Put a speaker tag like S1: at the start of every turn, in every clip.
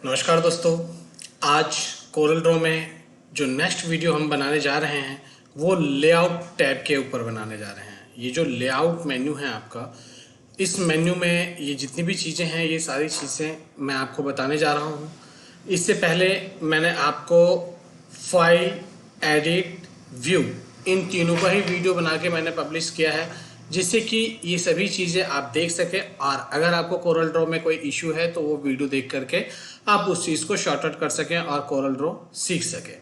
S1: नमस्कार दोस्तों। आज कोरल ड्रॉ में जो नेक्स्ट वीडियो हम बनाने जा रहे हैं वो लेआउट टैब के ऊपर बनाने जा रहे हैं। ये जो लेआउट मेन्यू है आपका, इस मेन्यू में ये जितनी भी चीज़ें हैं ये सारी चीज़ें मैं आपको बताने जा रहा हूँ। इससे पहले मैंने आपको फाइल, एडिट, व्यू इन तीनों का ही वीडियो बना के मैंने पब्लिश किया है, जिससे कि ये सभी चीज़ें आप देख सकें और अगर आपको कोरल ड्रॉ में कोई इशू है तो वो वीडियो देख करके आप उस चीज़ को शॉर्ट आउट कर सकें और कोरल ड्रॉ सीख सकें।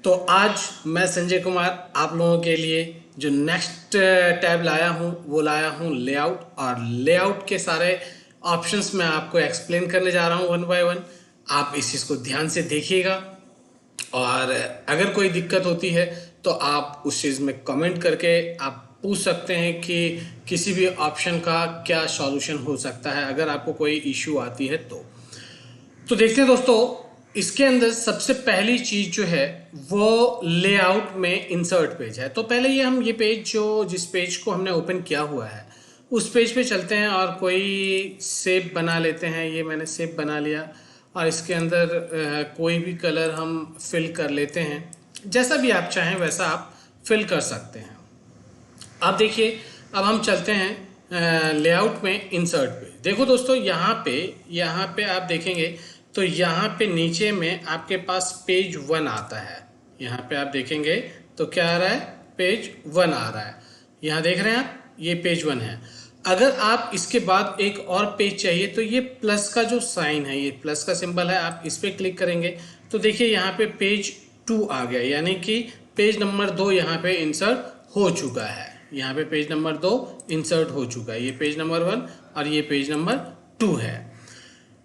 S1: तो आज मैं संजय कुमार आप लोगों के लिए जो नेक्स्ट टैब लाया हूँ वो लाया हूँ लेआउट, और लेआउट के सारे ऑप्शंस मैं आपको एक्सप्लेन करने जा रहा हूँ वन बाय वन। आप इस चीज़ को ध्यान से देखिएगा और अगर कोई दिक्कत होती है तो आप उस चीज़ में कमेंट करके आप पूछ सकते हैं कि किसी भी ऑप्शन का क्या सॉल्यूशन हो सकता है अगर आपको कोई इश्यू आती है तो देखते हैं दोस्तों। इसके अंदर सबसे पहली चीज़ जो है वो लेआउट में इंसर्ट पेज है। तो पहले ये पेज जिस पेज को हमने ओपन किया हुआ है उस पेज पे चलते हैं और कोई शेप बना लेते हैं। ये मैंने शेप बना लिया और इसके अंदर कोई भी कलर हम फिल कर लेते हैं। जैसा भी आप चाहें वैसा आप फिल कर सकते हैं। अब देखिए, अब हम चलते हैं लेआउट में इंसर्ट पे। देखो दोस्तों, यहाँ पे आप देखेंगे तो यहाँ पे नीचे में आपके पास पेज 1 आता है। यहाँ पे आप देखेंगे तो क्या आ रहा है, पेज 1 आ रहा है। यहाँ देख रहे हैं आप, ये पेज 1 है। अगर आप इसके बाद एक और पेज चाहिए तो ये प्लस का जो साइन है, ये प्लस का सिंबल है, आप इस पर क्लिक करेंगे तो देखिए यहाँ पे पेज 2 आ गया, यानी कि पेज नंबर 2 यहाँ पे इंसर्ट हो चुका है। यहाँ पे पेज नंबर 2 इंसर्ट हो चुका है। ये पेज नंबर 1 और ये पेज नंबर 2 है।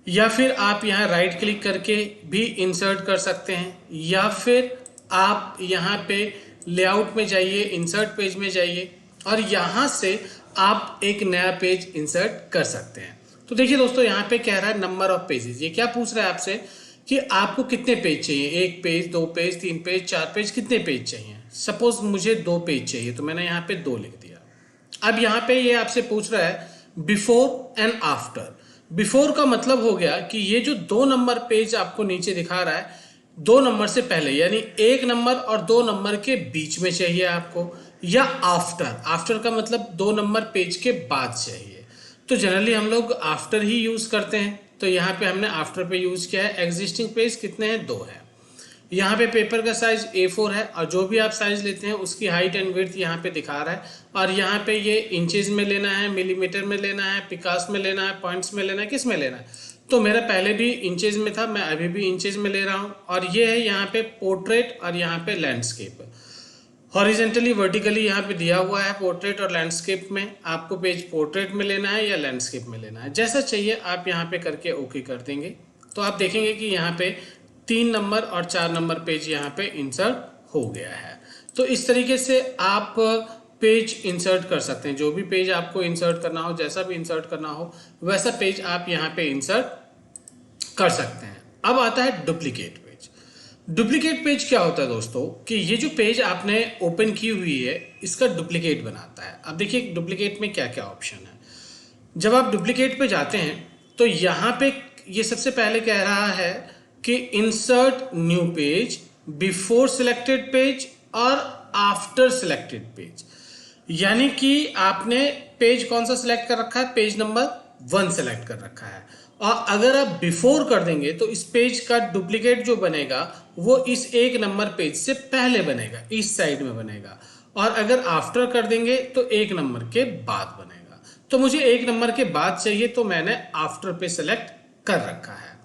S1: या फिर आप यहाँ राइट क्लिक करके भी इंसर्ट कर सकते हैं, या फिर आप यहाँ पे लेआउट में जाइए, इंसर्ट पेज में जाइए और यहाँ से आप एक नया पेज इंसर्ट कर सकते हैं। तो देखिए दोस्तों, यहाँ पे कह रहा है नंबर ऑफ पेजेस। ये क्या पूछ रहा है आपसे कि आपको कितने पेज चाहिए, 1 पेज, 2 पेज, 3 पेज, 4 पेज, कितने पेज चाहिए। सपोज मुझे 2 पेज चाहिए तो मैंने यहाँ पे 2 लिख दिया। अब यहाँ पे ये आपसे पूछ रहा है बिफोर एंड आफ्टर। बिफोर का मतलब हो गया कि ये जो 2 नंबर पेज आपको नीचे दिखा रहा है, 2 नंबर से पहले, यानी 1 नंबर और 2 नंबर के बीच में चाहिए आपको, या आफ्टर। आफ्टर का मतलब 2 नंबर पेज के बाद चाहिए। तो जनरली हम लोग आफ्टर ही यूज करते हैं, तो यहाँ पे हमने आफ्टर पे यूज किया है। एग्जिस्टिंग पेज कितने हैं, 2 है। यहाँ पे पेपर का साइज A4 है और जो भी आप साइज लेते हैं उसकी हाइट एंड विड्थ यहाँ पे दिखा रहा है। और यहाँ पे ये इंचेस में लेना है, मिलीमीटर में लेना है, पिकास में लेना है, पॉइंट्स में लेना है, किस में लेना है। तो मेरा पहले भी इंचेस में था, मैं अभी भी इंचेस में ले रहा हूँ। और ये है यहाँ पे पोर्ट्रेट और यहाँ पे लैंडस्केप। हॉरिजेंटली वर्टिकली यहाँ पे दिया हुआ है पोर्ट्रेट और लैंडस्केप में। आपको पेज पोर्ट्रेट में लेना है या लैंडस्केप में लेना है, जैसा चाहिए आप यहाँ पे करके ओके कर देंगे। तो आप देखेंगे कि यहाँ पे 3 नंबर और 4 नंबर पेज यहाँ पे इंसर्ट हो गया है। तो इस तरीके से आप पेज इंसर्ट कर सकते हैं। जो भी पेज आपको इंसर्ट करना हो, जैसा भी इंसर्ट करना हो, वैसा पेज आप यहाँ पे इंसर्ट कर सकते हैं। अब आता है डुप्लीकेट पेज। डुप्लीकेट पेज क्या होता है दोस्तों, कि ये जो पेज आपने ओपन की हुई है इसका डुप्लीकेट बनाता है। अब देखिए डुप्लीकेट में क्या क्या ऑप्शन है। जब आप डुप्लीकेट पे जाते हैं तो यहाँ पे ये सबसे पहले कह रहा है कि insert new page before selected page और आफ्टर सिलेक्टेड पेज। यानी कि आपने पेज कौन सा सिलेक्ट कर रखा है, पेज नंबर 1 सिलेक्ट कर रखा है। और अगर आप बिफोर कर देंगे तो इस पेज का डुप्लीकेट जो बनेगा वो इस 1 नंबर पेज से पहले बनेगा, इस साइड में बनेगा। और अगर आफ्टर कर देंगे तो 1 नंबर के बाद बनेगा। तो मुझे 1 नंबर के बाद चाहिए तो मैंने आफ्टर पे सिलेक्ट कर रखा है।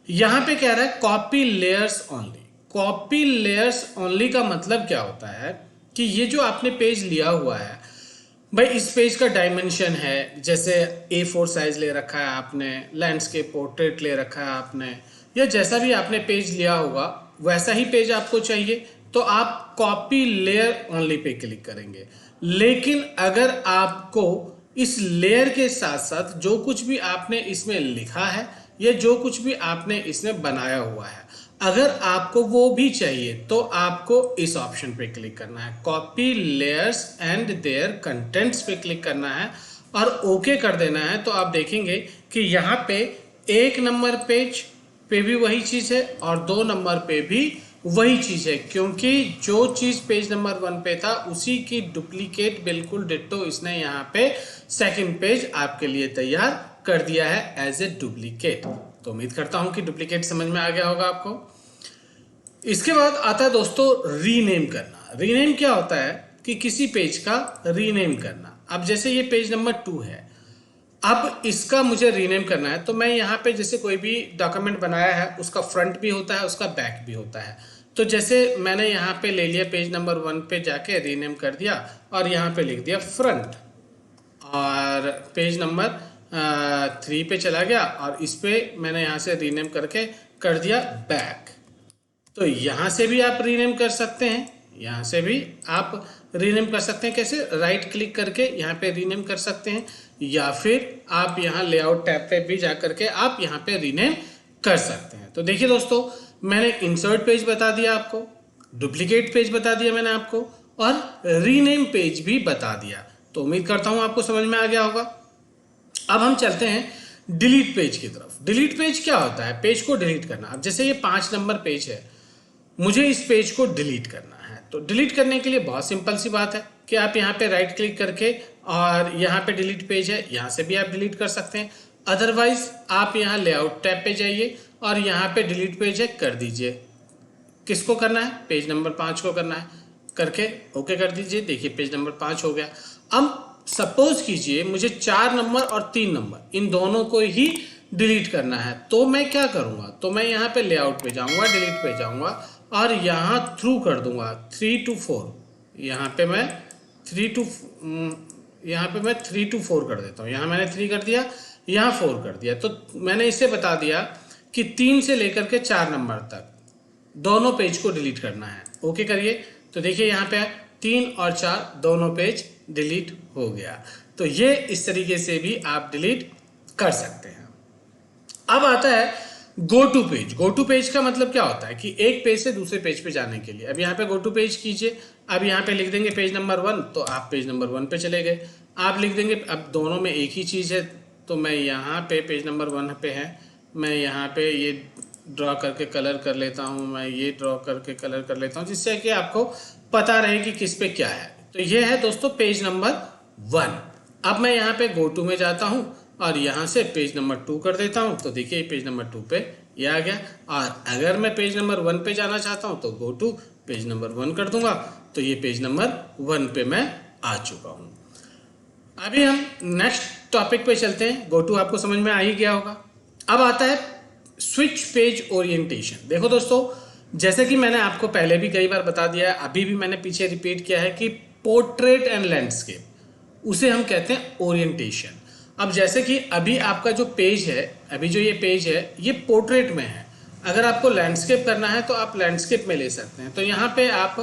S1: यहां पे कह रहा है copy layers only. Copy layers only का मतलब क्या होता है कि ये जो आपने पेज लिया हुआ है भाई, इस पेज का डायमेंशन है, जैसे A4 साइज ले रखा है आपने, लैंडस्केप पोर्ट्रेट ले रखा है आपने, या जैसा भी आपने पेज लिया होगा वैसा ही पेज आपको चाहिए तो आप copy layer only pay click करेंगे। लेकिन अगर आपको इस लेयर के साथ साथ जो कुछ भी आपने इसमें लिखा है या जो कुछ भी आपने इसमें बनाया हुआ है, अगर आपको वो भी चाहिए तो आपको इस ऑप्शन पे क्लिक करना है, copy layers and their contents पे क्लिक करना है और ओके कर देना है। तो आप देखेंगे कि यहाँ पे 1 नंबर पेज पे भी वही चीज़ है और 2 नंबर पे भी वही चीज़ है, क्योंकि जो चीज़ पेज नंबर 1 पे था उसी की डुप्लीकेट बिल्कुल डिट्टो इसने यहाँ पे सेकंड पेज आपके लिए तैयार कर दिया है एज ए डुप्लीकेट। तो उम्मीद करता हूँ कि डुप्लीकेट समझ में आ गया होगा आपको। इसके बाद आता है दोस्तों रीनेम करना। रीनेम क्या होता है कि किसी पेज का रीनेम करना। अब जैसे ये पेज नंबर 2 है, अब इसका मुझे रीनेम करना है, तो मैं यहाँ पे जैसे कोई भी डॉक्यूमेंट बनाया है उसका फ्रंट भी होता है, उसका बैक भी होता है। तो जैसे मैंने यहाँ पे ले लिया पेज नंबर 1 पे जाके रीनेम कर दिया और यहाँ पे लिख दिया फ्रंट, और पेज नंबर 3 पे चला गया और इस पे मैंने यहाँ से रीनेम करके कर दिया बैक। तो यहाँ से भी आप रीनेम कर सकते हैं, यहाँ से भी आप रीनेम कर सकते हैं। कैसे? राइट क्लिक करके यहाँ पे रीनेम कर सकते हैं, या फिर आप यहाँ लेआउट टैब पे भी जा करके आप यहाँ पे रीनेम कर सकते हैं। तो देखिए दोस्तों, मैंने इंसर्ट पेज बता दिया आपको, डुप्लीकेट पेज बता दिया मैंने आपको, और रीनेम पेज भी बता दिया। तो उम्मीद करता हूँ आपको समझ में आ गया होगा। अब हम चलते हैं डिलीट पेज की तरफ। डिलीट पेज क्या होता है? पेज को डिलीट करना। अब जैसे ये 5 नंबर पेज है, मुझे इस पेज को डिलीट करना है, तो डिलीट करने के लिए बहुत सिंपल सी बात है कि आप यहाँ पे राइट क्लिक करके, और यहाँ पे डिलीट पेज है, यहाँ से भी आप डिलीट कर सकते हैं। अदरवाइज आप यहाँ लेआउट टैब पे जाइए और यहाँ पे डिलीट पेज है, कर दीजिए। किसको करना है? पेज नंबर 5 को करना है, करके ओके कर दीजिए। देखिए पेज नंबर 5 हो गया। अब सपोज कीजिए मुझे 4 नंबर और 3 नंबर इन दोनों को ही डिलीट करना है, तो मैं क्या करूँगा? तो मैं यहाँ पे लेआउट पे जाऊँगा, डिलीट पे जाऊँगा और यहाँ थ्रू कर दूंगा 3 to 4। यहाँ पे मैं 3 to 4 कर देता हूँ। यहाँ मैंने 3 कर दिया, यहाँ 4 कर दिया। तो मैंने इसे बता दिया कि 3 से लेकर के 4 नंबर तक दोनों पेज को डिलीट करना है। ओके करिए। तो देखिए यहाँ पे 3 और 4 दोनों पेज डिलीट हो गया। तो ये इस तरीके से भी आप डिलीट कर सकते हैं। अब आता है go to page. Go to page का मतलब क्या होता है कि एक पेज से दूसरे पेज पे जाने के लिए। अब यहाँ पे गो टू पेज कीजिए। अब यहाँ पे लिख देंगे पेज नंबर 1, तो आप पेज नंबर 1 पे चले गए। आप लिख देंगे, अब दोनों में एक ही चीज़ है, तो मैं यहाँ पे पेज नंबर 1 पे है, मैं यहाँ पे ये ड्रॉ करके कलर कर लेता हूँ, मैं ये ड्रॉ करके कलर कर लेता हूँ, जिससे कि आपको पता रहे कि किस पे क्या है। तो ये है दोस्तों पेज नंबर 1। अब मैं यहाँ पे गो टू में जाता हूँ और यहाँ से पेज नंबर 2 कर देता हूँ। तो देखिए पेज नंबर 2 पे ये आ गया। और अगर मैं पेज नंबर 1 पे जाना चाहता हूँ तो गो टू पेज नंबर 1 कर दूंगा, तो ये पेज नंबर 1 पे मैं आ चुका हूँ। अभी हम नेक्स्ट टॉपिक पे चलते हैं। गो टू आपको समझ में आ ही गया होगा। अब आता है स्विच पेज ओरिएंटेशन। देखो दोस्तों, जैसे कि मैंने आपको पहले भी कई बार बता दिया है, अभी भी मैंने पीछे रिपीट किया है कि पोर्ट्रेट एंड लैंडस्केप, उसे हम कहते हैं ओरिएंटेशन। अब जैसे कि अभी आपका जो पेज है, अभी जो ये पेज है ये पोर्ट्रेट में है। अगर आपको लैंडस्केप करना है तो आप लैंडस्केप में ले सकते हैं। तो यहाँ पे आप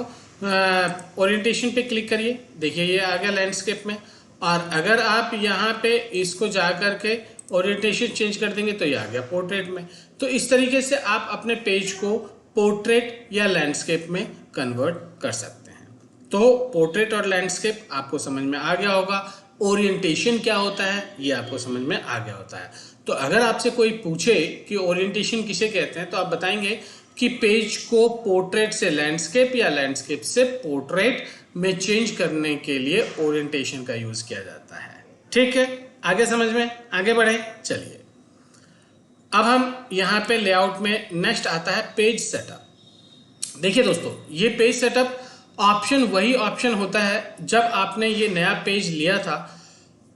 S1: ओरिएंटेशन पे क्लिक करिए। देखिए ये आ गया लैंडस्केप में। और अगर आप यहाँ पे इसको जा कर के ओरिएंटेशन चेंज कर देंगे तो ये आ गया पोर्ट्रेट में। तो इस तरीके से आप अपने पेज को पोर्ट्रेट या लैंडस्केप में कन्वर्ट कर सकते हैं। तो पोर्ट्रेट और लैंडस्केप आपको समझ में आ गया होगा। ओरिएंटेशन क्या होता है ये आपको समझ में आ गया होता है। तो अगर आपसे कोई पूछे कि ओरिएंटेशन किसे कहते हैं, तो आप बताएंगे कि पेज को पोर्ट्रेट से लैंडस्केप या लैंडस्केप से पोर्ट्रेट में चेंज करने के लिए ओरिएंटेशन का यूज किया जाता है। ठीक है, आगे समझ में, आगे बढ़े। चलिए अब हम यहाँ पे लेआउट में नेक्स्ट आता है पेज सेटअप। देखिए दोस्तों, ये पेज सेटअप ऑप्शन वही ऑप्शन होता है जब आपने ये नया पेज लिया था,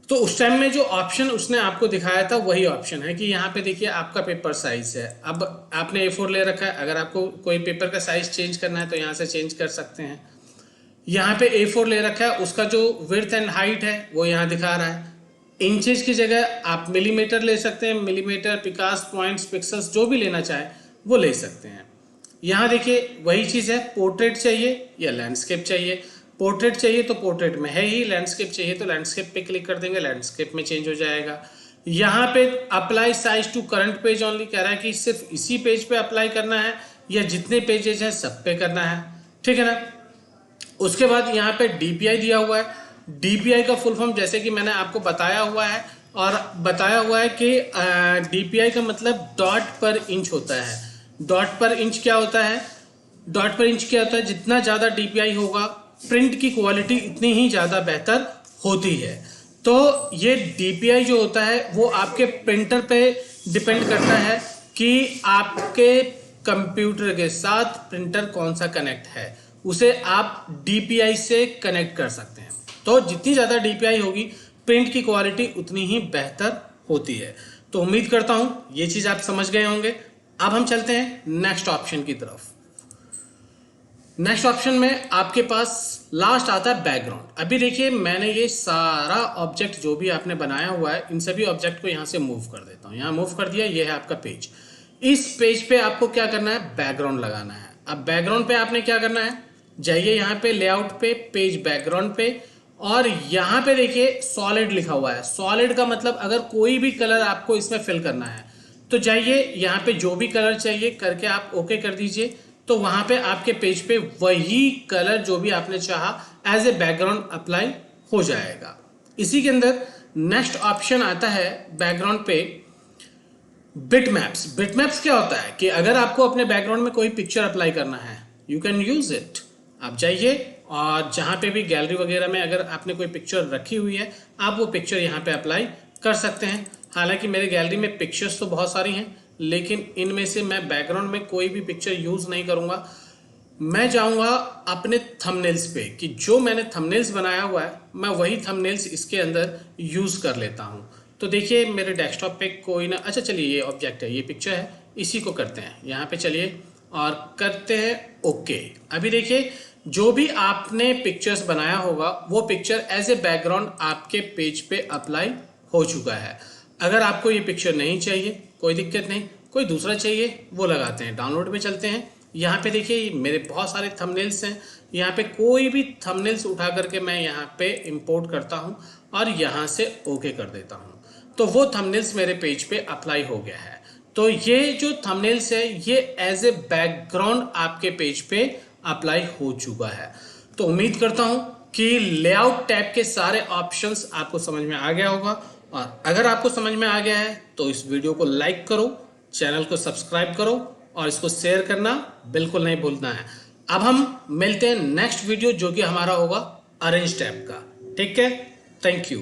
S1: तो उस टाइम में जो ऑप्शन उसने आपको दिखाया था वही ऑप्शन है कि यहाँ पे देखिए आपका पेपर साइज है। अब आपने A4 ले रखा है, अगर आपको कोई पेपर का साइज चेंज करना है तो यहाँ से चेंज कर सकते हैं। यहाँ पे A4 ले रखा है, उसका जो विड्थ एंड हाइट है वो यहाँ दिखा रहा है। इंचेज की जगह आप मिलीमीटर ले सकते हैं, मिलीमीटर, पिकास, पॉइंट्स, पिक्सल्स, जो भी लेना चाहे वो ले सकते हैं। यहाँ देखिए वही चीज़ है, पोर्ट्रेट चाहिए या लैंडस्केप चाहिए। पोर्ट्रेट चाहिए तो पोर्ट्रेट में है ही, लैंडस्केप चाहिए तो लैंडस्केप पे क्लिक कर देंगे, लैंडस्केप में चेंज हो जाएगा। यहाँ पे apply size to current page only कह रहा है कि सिर्फ इसी पेज पे अप्लाई करना है या जितने पेजेस हैं सब पे करना है। ठीक है ना। उसके बाद यहाँ पे DPI दिया हुआ है। DPI का फुल फॉर्म जैसे कि मैंने आपको बताया हुआ है और बताया हुआ है कि DPI का मतलब डॉट पर इंच होता है। डॉट पर इंच क्या होता है? डॉट पर इंच क्या होता है? जितना ज़्यादा DPI होगा प्रिंट की क्वालिटी इतनी ही ज़्यादा बेहतर होती है। तो ये DPI जो होता है वो आपके प्रिंटर पे डिपेंड करता है कि आपके कंप्यूटर के साथ प्रिंटर कौन सा कनेक्ट है, उसे आप DPI से कनेक्ट कर सकते हैं। तो जितनी ज़्यादा DPI होगी प्रिंट की क्वालिटी उतनी ही बेहतर होती है। तो उम्मीद करता हूं ये चीज़ आप समझ गए होंगे। अब हम चलते हैं नेक्स्ट ऑप्शन की तरफ। नेक्स्ट ऑप्शन में आपके पास लास्ट आता है बैकग्राउंड। अभी देखिए मैंने ये सारा ऑब्जेक्ट जो भी आपने बनाया हुआ है इन सभी ऑब्जेक्ट को यहाँ से मूव कर देता हूँ। यहाँ मूव कर दिया, ये है आपका पेज। इस पेज पे आपको क्या करना है? बैकग्राउंड लगाना है। अब बैकग्राउंड पे आपने क्या करना है? जाइए यहाँ पे लेआउट पे, पेज बैकग्राउंड पे, और यहाँ पे देखिए सॉलिड लिखा हुआ है। सॉलिड का मतलब अगर कोई भी कलर आपको इसमें फिल करना है तो जाइए यहाँ पे जो भी कलर चाहिए करके आप ओके कर दीजिए। तो वहां पे आपके पेज पे वही कलर जो भी आपने चाहा एज ए बैकग्राउंड अप्लाई हो जाएगा। इसी के अंदर नेक्स्ट ऑप्शन आता है बैकग्राउंड पे बिटमैप्स। बिटमैप्स क्या होता है कि अगर आपको अपने बैकग्राउंड में कोई पिक्चर अप्लाई करना है, यू कैन यूज इट। आप जाइए और जहां पे भी गैलरी वगैरह में अगर आपने कोई पिक्चर रखी हुई है आप वो पिक्चर यहाँ पे अप्लाई कर सकते हैं। हालांकि मेरे गैलरी में पिक्चर्स तो बहुत सारी हैं, लेकिन इनमें से मैं बैकग्राउंड में कोई भी पिक्चर यूज़ नहीं करूँगा। मैं जाऊँगा अपने थंबनेल्स पे कि जो मैंने थंबनेल्स बनाया हुआ है मैं वही थंबनेल्स इसके अंदर यूज़ कर लेता हूँ। तो देखिए मेरे डेस्कटॉप पे कोई ना, अच्छा चलिए ये ऑब्जेक्ट है, ये पिक्चर है, इसी को करते हैं यहाँ पे। चलिए और करते हैं ओके। अभी देखिए जो भी आपने पिक्चर्स बनाया होगा वो पिक्चर एज ए बैकग्राउंड आपके पेज पे अप्लाई हो चुका है। अगर आपको ये पिक्चर नहीं चाहिए कोई दिक्कत नहीं, कोई दूसरा चाहिए वो लगाते हैं। डाउनलोड में चलते हैं। यहाँ पे देखिए मेरे बहुत सारे थंबनेल्स हैं। यहाँ पे कोई भी थंबनेल्स उठा करके मैं यहाँ पे इंपोर्ट करता हूँ और यहाँ से ओके कर देता हूँ। तो वो थंबनेल्स मेरे पेज पे अप्लाई हो गया है। तो ये जो थंबनेल्स है ये एज ए बैकग्राउंड आपके पेज पे अप्लाई हो चुका है। तो उम्मीद करता हूँ कि लेआउट टैब के सारे ऑप्शंस आपको समझ में आ गया होगा। और अगर आपको समझ में आ गया है तो इस वीडियो को लाइक करो, चैनल को सब्सक्राइब करो और इसको शेयर करना बिल्कुल नहीं भूलना है। अब हम मिलते हैं नेक्स्ट वीडियो जो कि हमारा होगा अरेंज टैब का। ठीक है, थैंक यू।